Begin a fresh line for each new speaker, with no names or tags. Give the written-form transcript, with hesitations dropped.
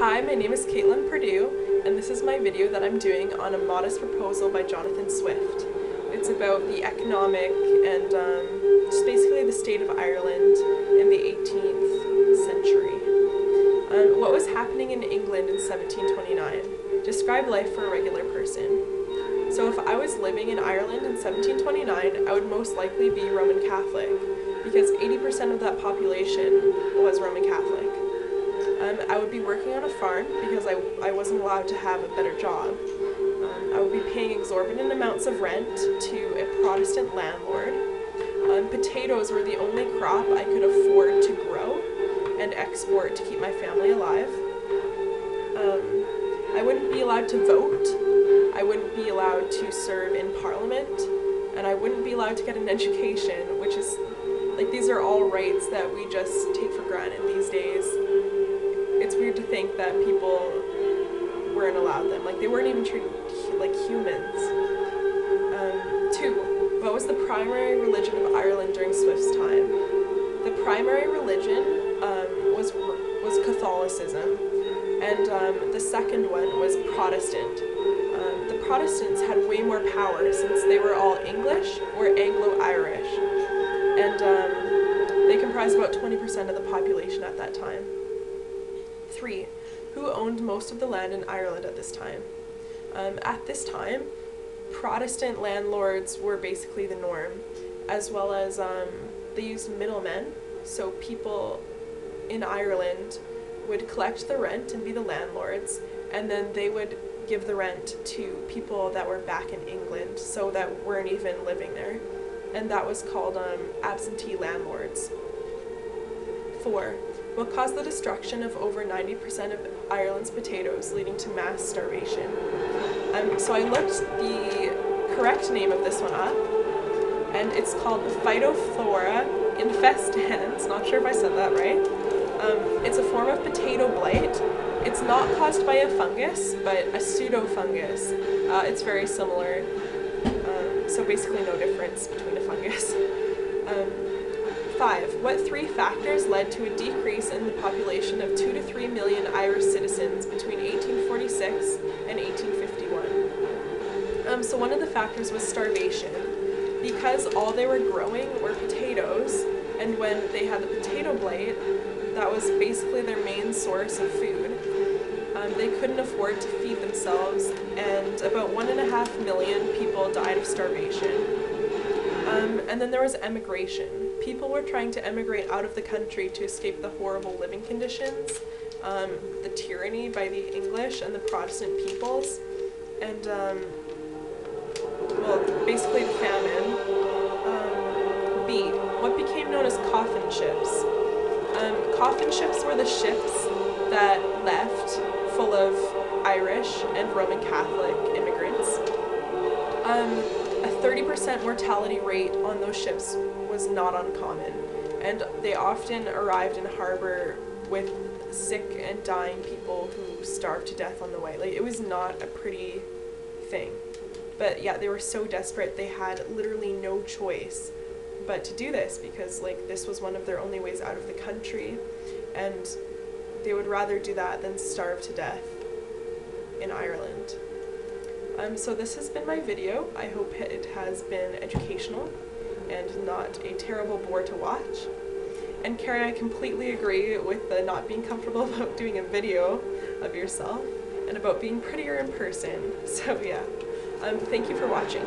Hi, my name is Caitlin Purdue, and this is my video that I'm doing on A Modest Proposal by Jonathan Swift. It's about the economic and just basically the state of Ireland in the 18th century. What was happening in England in 1729? Describe life for a regular person. So if I was living in Ireland in 1729, I would most likely be Roman Catholic, because 80% of that population was Roman Catholic. I would be working on a farm because I wasn't allowed to have a better job. I would be paying exorbitant amounts of rent to a Protestant landlord. Potatoes were the only crop I could afford to grow and export to keep my family alive. I wouldn't be allowed to vote. I wouldn't be allowed to serve in Parliament, and I wouldn't be allowed to get an education, which is, like, these are all rights that we just take for granted these days. It's weird to think that people weren't allowed them. Like, they weren't even treated like humans. 2. What was the primary religion of Ireland during Swift's time? The primary religion was Catholicism, and the second one was Protestant. The Protestants had way more power since they were all English or Anglo-Irish, and they comprised about 20% of the population at that time. 3. Who owned most of the land in Ireland at this time? At this time, Protestant landlords were basically the norm, as well as they used middlemen, so people in Ireland would collect the rent and be the landlords, and then they would give the rent to people that were back in England, so that weren't even living there, and that was called absentee landlords. 4. What caused the destruction of over 90% of Ireland's potatoes, leading to mass starvation? So I looked the correct name of this one up, and it's called Phytophthora infestans. Not sure if I said that right. It's a form of potato blight. It's not caused by a fungus, but a pseudofungus. It's very similar, so basically no difference between a fungus. 5. What 3 factors led to a decrease in the population of 2 to 3 million Irish citizens between 1846 and 1851? So one of the factors was starvation, because all they were growing were potatoes, and when they had the potato blight, that was basically their main source of food. They couldn't afford to feed themselves, and about 1.5 million people died of starvation. And then there was emigration. People were trying to emigrate out of the country to escape the horrible living conditions, the tyranny by the English and the Protestant peoples, and, well, basically the famine. B. What became known as coffin ships? Coffin ships were the ships that left full of Irish and Roman Catholic immigrants. A 30% mortality rate on those ships was not uncommon, and they often arrived in harbor with sick and dying people who starved to death on the way. Like, it was not a pretty thing. But yeah, they were so desperate they had literally no choice but to do this, because like this was one of their only ways out of the country, and they would rather do that than starve to death in Ireland. So this has been my video. I hope it has been educational and not a terrible bore to watch. And Carrie, I completely agree with the not being comfortable about doing a video of yourself and about being prettier in person. So yeah, thank you for watching.